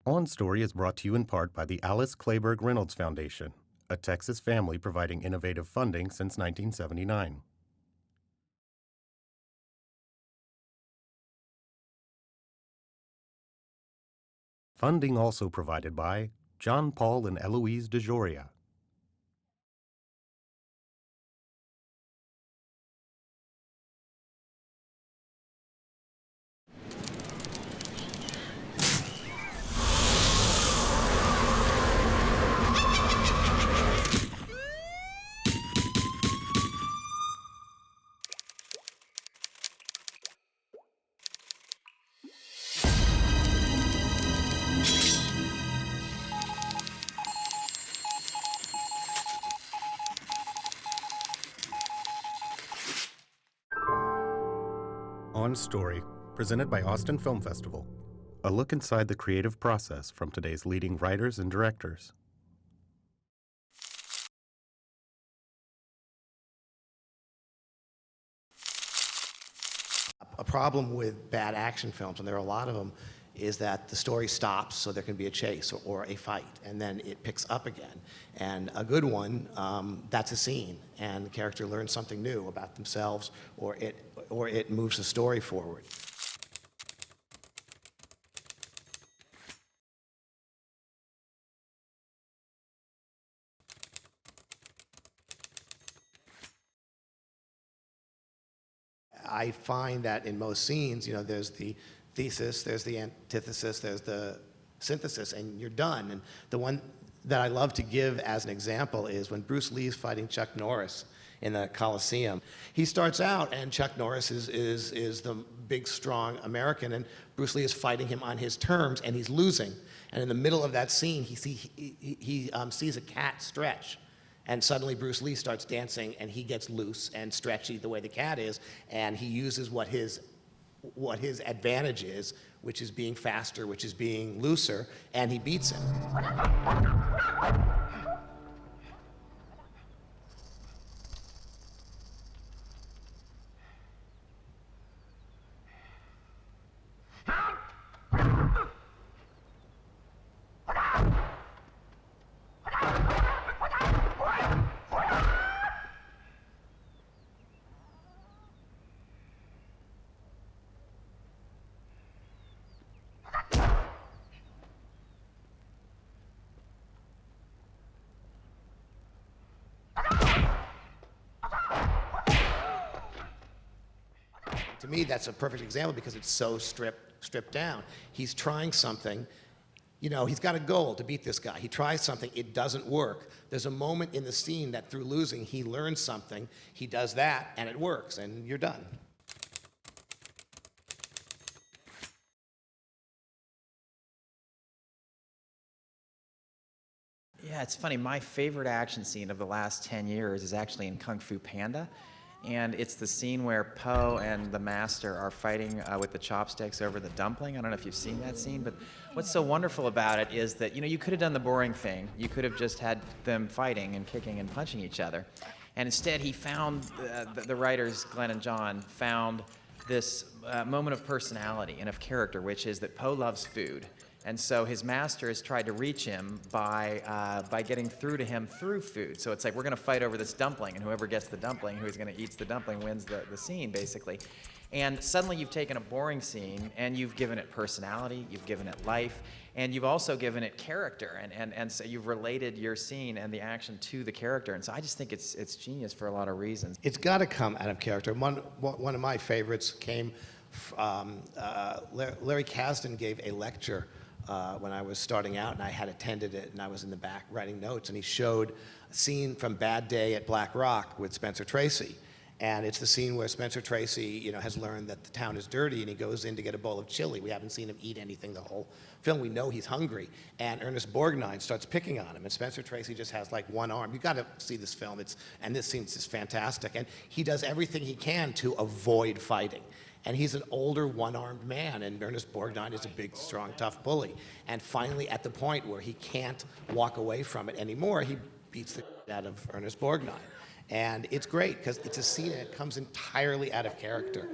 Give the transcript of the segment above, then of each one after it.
On Story is brought to you in part by the Alice Clayburgh Reynolds Foundation, a Texas family providing innovative funding since 1979. Funding also provided by John Paul and Eloise DeJoria. On Story, presented by Austin Film Festival. A look inside the creative process from today's leading writers and directors. A problem with bad action films, and there are a lot of them, is that the story stops so there can be a chase or a fight, and then it picks up again. And a good one, that's a scene, and the character learns something new about themselves, or it moves the story forward. I find that in most scenes, there's the thesis, there's the antithesis, there's the synthesis, and you're done. And the one that I love to give as an example is when Bruce Lee's fighting Chuck Norris in the Coliseum. He starts out, and Chuck Norris is the big, strong American, and Bruce Lee is fighting him on his terms, and he's losing. And in the middle of that scene, he sees a cat stretch. And suddenly Bruce Lee starts dancing, and he gets loose and stretchy the way the cat is, and he uses what his advantage is, which is being faster, which is being looser, and he beats him. To me, that's a perfect example because it's so stripped down. He's trying something, he's got a goal to beat this guy. He tries something, it doesn't work. There's a moment in the scene that through losing, he learns something, he does that, and it works, and you're done. Yeah, it's funny. My favorite action scene of the last 10 years is actually in Kung Fu Panda. And it's the scene where Po and the master are fighting with the chopsticks over the dumpling. I don't know if you've seen that scene, but what's so wonderful about it is that, you could have done the boring thing. You could have just had them fighting and kicking and punching each other. And instead, he found, the writers, Glenn and John, found this moment of personality and of character, which is that Po loves food. And so his master has tried to reach him by getting through to him through food. So it's like, we're going to fight over this dumpling, and whoever gets the dumpling, who's going to eat the dumpling, wins the scene, basically. And suddenly you've taken a boring scene, and you've given it personality, you've given it life, and you've also given it character, and so you've related your scene and the action to the character. And so I just think it's genius for a lot of reasons. It's got to come out of character. One of my favorites came, Larry Kasdan gave a lecture when I was starting out, and I had attended it, and I was in the back writing notes, and he showed a scene from Bad Day at Black Rock with Spencer Tracy. And it's the scene where Spencer Tracy, has learned that the town is dirty, and he goes in to get a bowl of chili. We haven't seen him eat anything the whole film. We know he's hungry. And Ernest Borgnine starts picking on him, and Spencer Tracy just has like one arm. You've got to see this film. And this scene is fantastic. And he does everything he can to avoid fighting. And he's an older, one-armed man, and Ernest Borgnine is a big, strong, tough bully. And finally, at the point where he can't walk away from it anymore, he beats the shit out of Ernest Borgnine. And it's great, because it's a scene that comes entirely out of character.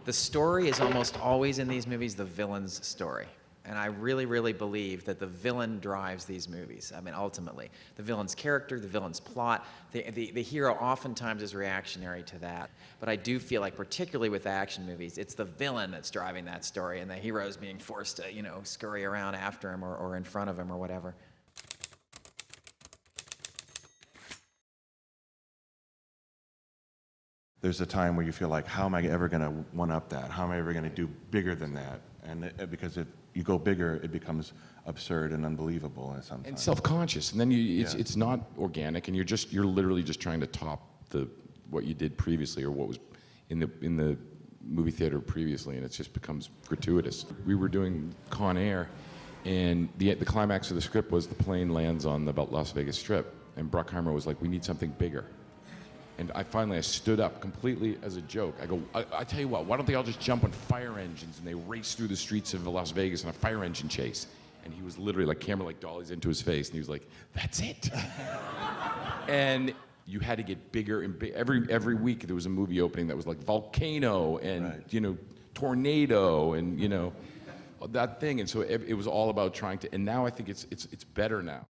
The story is almost always in these movies the villain's story. And I really, really believe that the villain drives these movies. I mean, ultimately. The villain's character, the villain's plot, the hero oftentimes is reactionary to that. But I do feel like, particularly with action movies, it's the villain that's driving that story, and the hero's being forced to, you know, scurry around after him or in front of him or whatever. There's a time where you feel like, how am I ever going to one-up that? How am I ever going to do bigger than that? And because if you go bigger, it becomes absurd and unbelievable sometimes. And self-conscious, and then it's not organic, and you're literally just trying to top what you did previously or what was in the movie theater previously, and it just becomes gratuitous. We were doing Con Air, and the climax of the script was the plane lands on the Las Vegas Strip, and Bruckheimer was like, "We need something bigger." And I stood up completely as a joke. I go, I tell you what, why don't they all just jump on fire engines and they race through the streets of Las Vegas in a fire engine chase? And he was literally like, camera like dollies into his face, and he was like, that's it. And you had to get bigger and every week there was a movie opening that was like volcano and Right. Tornado and that thing. And so it was all about trying to. And now I think it's better now.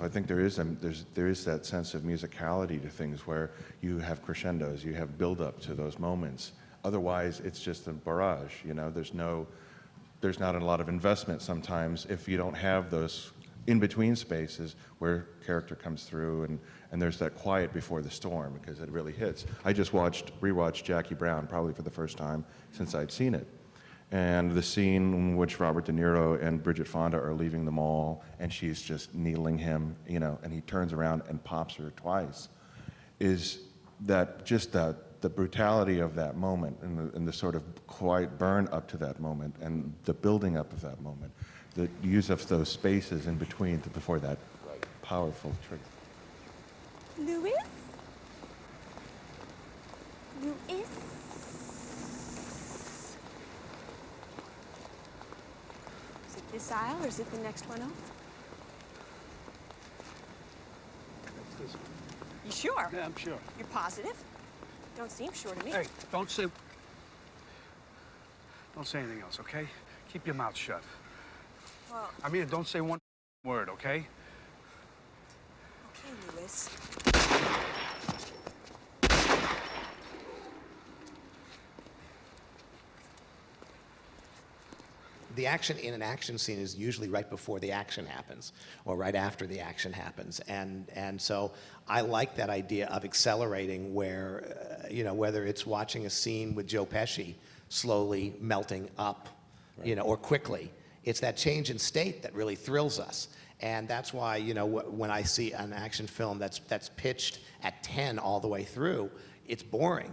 I think there is that sense of musicality to things where you have crescendos, you have build-up to those moments. Otherwise, it's just a barrage. There's not a lot of investment sometimes if you don't have those in-between spaces where character comes through and there's that quiet before the storm because it really hits. I just rewatched Jackie Brown probably for the first time since I'd seen it. And the scene in which Robert De Niro and Bridget Fonda are leaving the mall and she's just needling him, and he turns around and pops her twice, is that just the brutality of that moment and the sort of quiet burn up to that moment and the building up of that moment, the use of those spaces in between before that powerful trigger. Louis? Louis? Is it this aisle or is it the next one over? This one. You sure? Yeah, I'm sure. You're positive? Don't seem sure to me. Hey, don't say anything else, okay? Keep your mouth shut. Well, I mean, don't say one word, okay? okay, Louis. The action in an action scene is usually right before the action happens or right after the action happens. And so I like that idea of accelerating where, whether it's watching a scene with Joe Pesci slowly melting up, or quickly. It's that change in state that really thrills us. And that's why, when I see an action film that's pitched at 10 all the way through, it's boring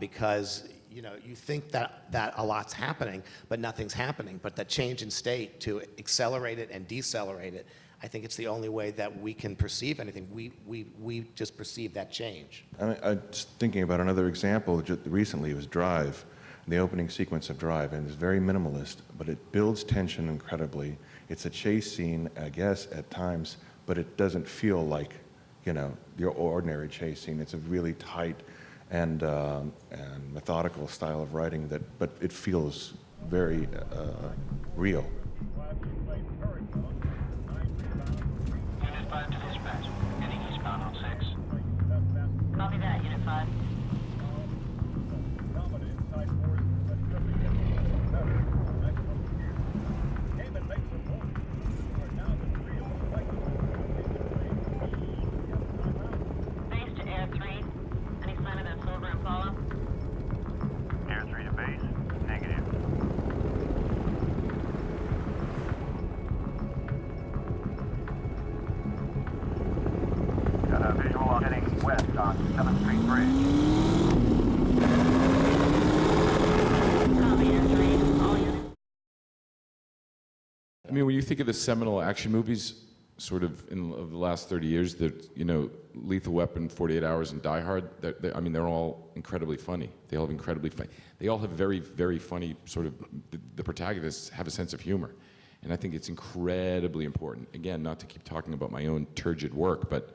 because you think that a lot's happening, but nothing's happening. But that change in state to accelerate it and decelerate it, I think it's the only way that we can perceive anything. We just perceive that change. I'm just thinking about another example. Just recently, it was Drive, the opening sequence of Drive, and it's very minimalist, but it builds tension incredibly. It's a chase scene, I guess, at times, but it doesn't feel like, your ordinary chase scene. It's a really tight and methodical style of writing but it feels very real. Unit 5 to dispatch. Heading eastbound on 6. Copy that, Unit 5. Base to Air 3. Any sign of that program follow? Air 3 to base. Negative. Got a visual heading west on 7th Street Bridge. Copy, Air 3. All units. I mean, when you think of the seminal action movies, sort of of the last 30 years, that Lethal Weapon, 48 Hours, and Die Hard. They're all incredibly funny. They all have incredibly funny. They all have very, very funny sort of. The protagonists have a sense of humor, And I think it's incredibly important. Again, not to keep talking about my own turgid work, but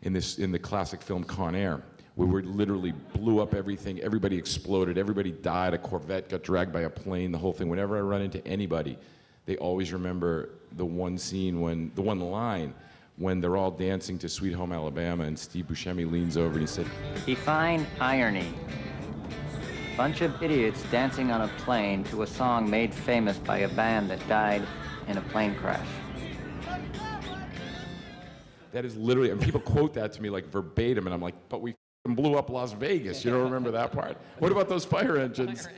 in the classic film Con Air, where we literally blew up everything, everybody exploded, everybody died, a Corvette got dragged by a plane, the whole thing. Whenever I run into anybody, they always remember the one scene the one line when they're all dancing to Sweet Home Alabama and Steve Buscemi leans over and he said, Define irony. Bunch of idiots dancing on a plane to a song made famous by a band that died in a plane crash. that is literally, and people quote that to me like verbatim, and I'm like, but we blew up Las Vegas. You don't remember that part? What about those fire engines?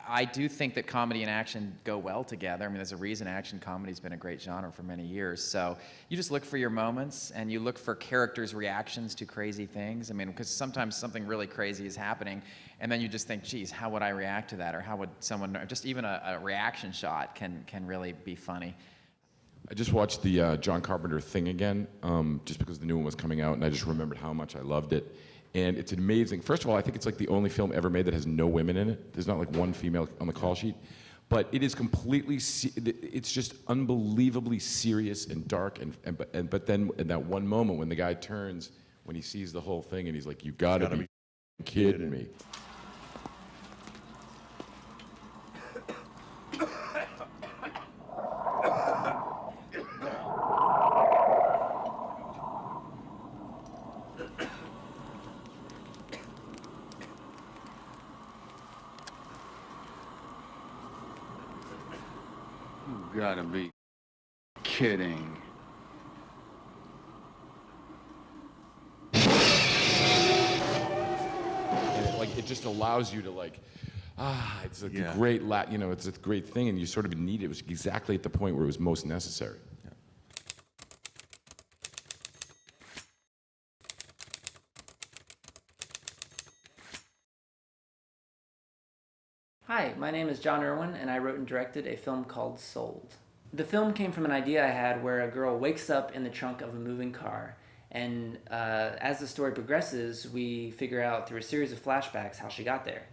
I do think that comedy and action go well together. I mean, there's a reason action comedy's been a great genre for many years. So you just look for your moments, and you look for characters' reactions to crazy things. I mean, because sometimes something really crazy is happening, and then you just think, geez, how would I react to that? Or how would someone, just even a reaction shot can really be funny. I just watched the John Carpenter Thing again, just because the new one was coming out, and I just remembered how much I loved it. And it's amazing. First of all, I think it's like the only film ever made that has no women in it. There's not like one female on the call sheet. But it is completely, it's just unbelievably serious and dark. But then in that one moment when the guy turns, when he sees the whole thing, and he's like, you gotta be kidding me. You gotta be kidding. And it just allows you to it's like a great it's a great thing, and you sort of need it. It was exactly at the point where it was most necessary. Hi, my name is John Irwin, and I wrote and directed a film called Sold. The film came from an idea I had where a girl wakes up in the trunk of a moving car, and as the story progresses, we figure out through a series of flashbacks how she got there.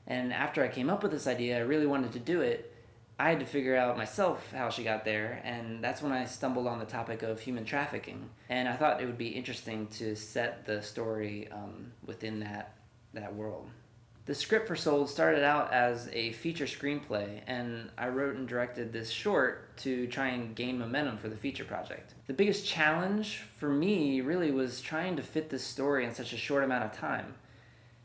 And after I came up with this idea, I really wanted to do it. I had to figure out myself how she got there, and that's when I stumbled on the topic of human trafficking. And I thought it would be interesting to set the story within that world. The script for Sold started out as a feature screenplay, and I wrote and directed this short to try and gain momentum for the feature project. The biggest challenge for me really was trying to fit this story in such a short amount of time.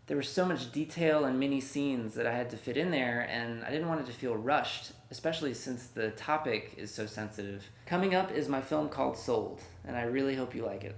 There was so much detail and mini scenes that I had to fit in there, and I didn't want it to feel rushed, especially since the topic is so sensitive. Coming up is my film called Sold, and I really hope you like it.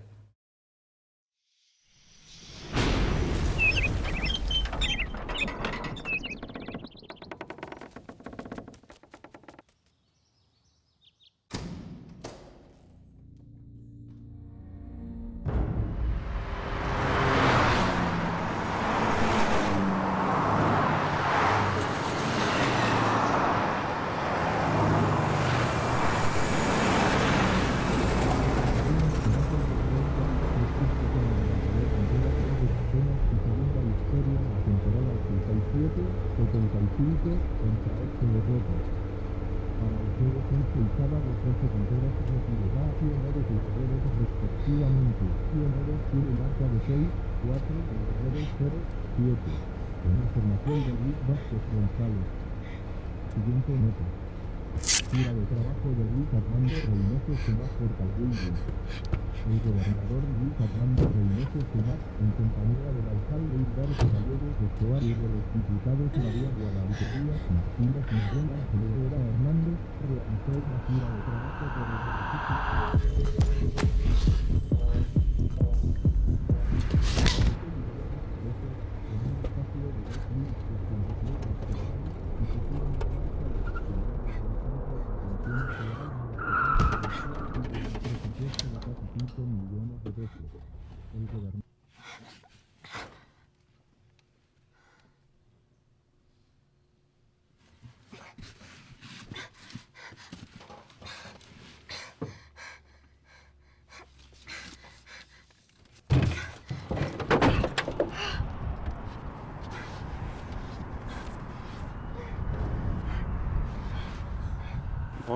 El gobernador Luis Fernando Reynoso Sumat, en compañía del alcalde Hidalgo Gallegos de Choa y de los diputados María Guadalupe Díaz, Martina Quintana, Celera Hernández, realizó una gira de trabajo por el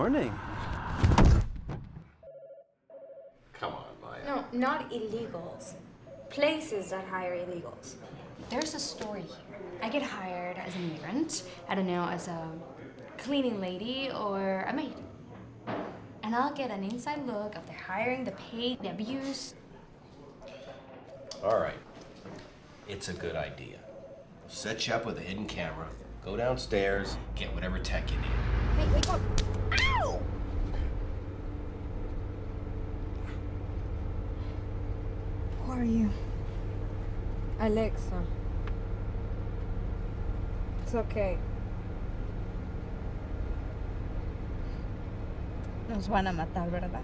morning. Come on, Maya. No, not illegals. Places that hire illegals. There's a story here. I get hired as an immigrant, I don't know, as a cleaning lady or a maid. And I'll get an inside look of the hiring, the pay, the abuse. All right. It's a good idea. We'll set you up with a hidden camera, go downstairs, get whatever tech you need. Hey, wake up. Ow! Who are you? Alexa. It's okay. Nos van a matar, ¿verdad?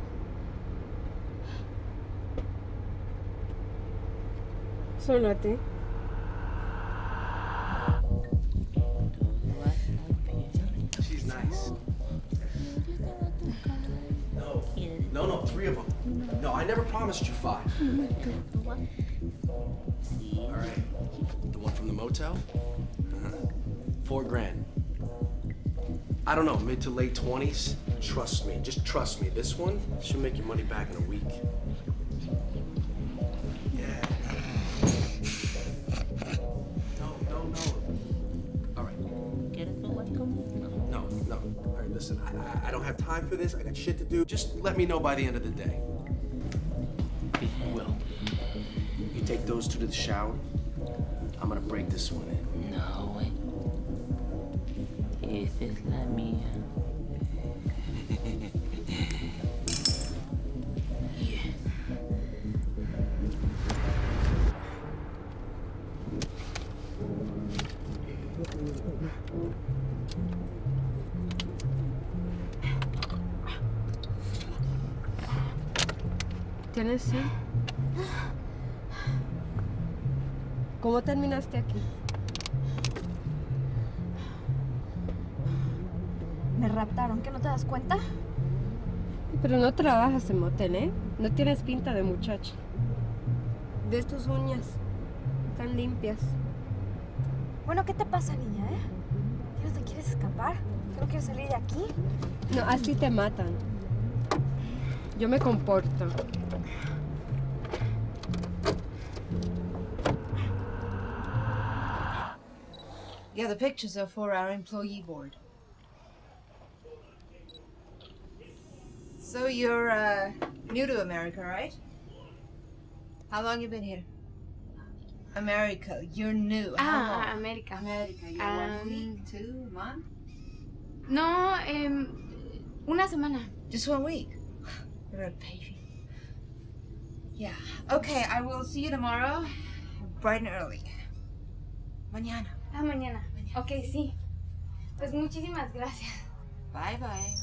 Solo a ti. She's nice. No, 3 of them. No, I never promised you 5. All right. The one from the motel? 4 grand. I don't know, mid to late 20s. Trust me, just trust me. This one should make your money back in a week. Yeah. No. All right. No. All right, listen, I don't have time for this. I got shit to do. Just let me know by the end of the day. Will, you take those 2 to the shower. I'm gonna break this one in. No. Esa es la mía. ¿Tienes sed? ¿Cómo terminaste aquí? Me raptaron, ¿que no te das cuenta? Pero no trabajas en motel, ¿eh? No tienes pinta de muchacha. ¿Ves tus uñas? Están limpias. Bueno, ¿qué te pasa, niña, ¿Ya no te quieres escapar? ¿Que no quieres salir de aquí? No, así te matan. Yo me comporto. Yeah, the pictures are for our employee board. So you're new to America, right? How long you been here? America, you're new. How long? America. America, you're 1 week, 2 months? No, una semana. Just 1 week? You're a baby. Yeah. Okay, I will see you tomorrow, bright and early. Mañana. Mañana. Ok, sí. Pues muchísimas gracias. Bye, bye.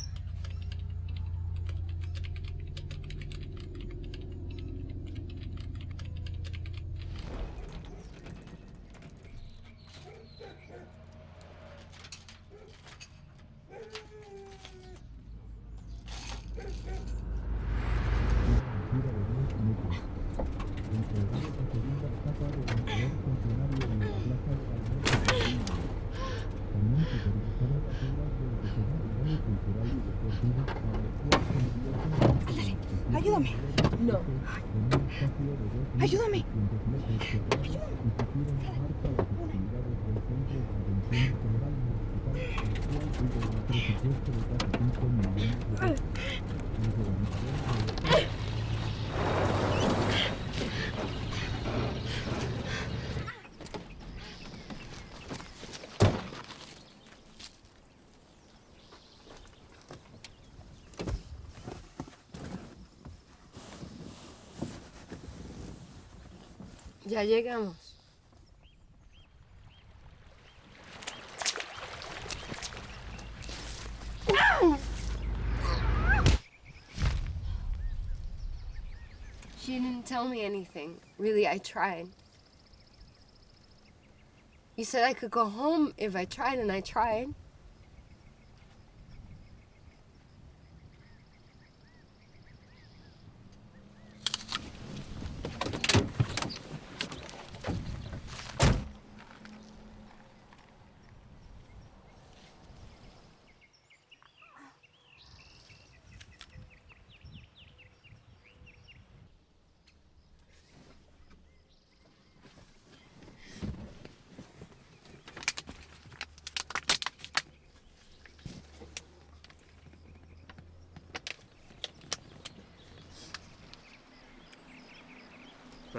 Ayúdame. No. Ayúdame. Ya llegamos. She didn't tell me anything. Really, I tried. You said I could go home if I tried, and I tried.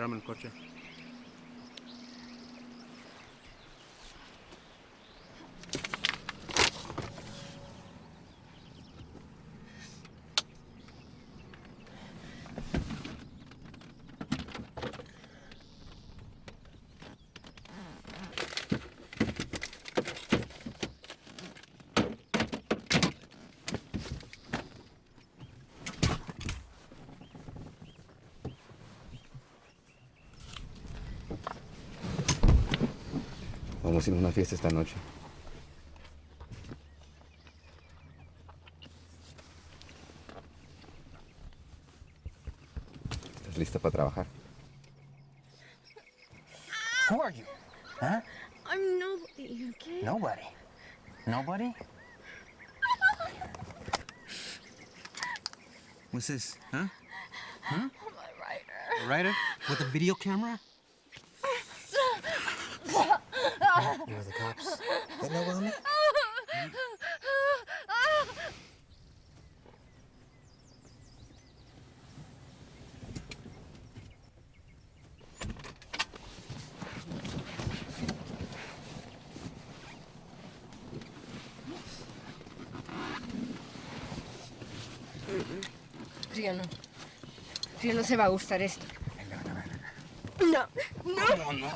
Espérame en el coche. Vamos a ir a una fiesta esta noche. ¿Estás lista para trabajar? Who are you? Huh? I'm nobody, okay? Nobody. Nobody? What's this? Huh? Huh? I'm a writer. A writer? With a video camera? You're the cops. They know about me? Río no. Río no se va a gustar esto. No, no, no.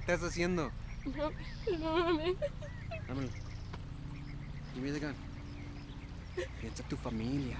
¿Qué estás haciendo? No, perdóname. Dámelo. Give me the gun. Piensa en tu familia.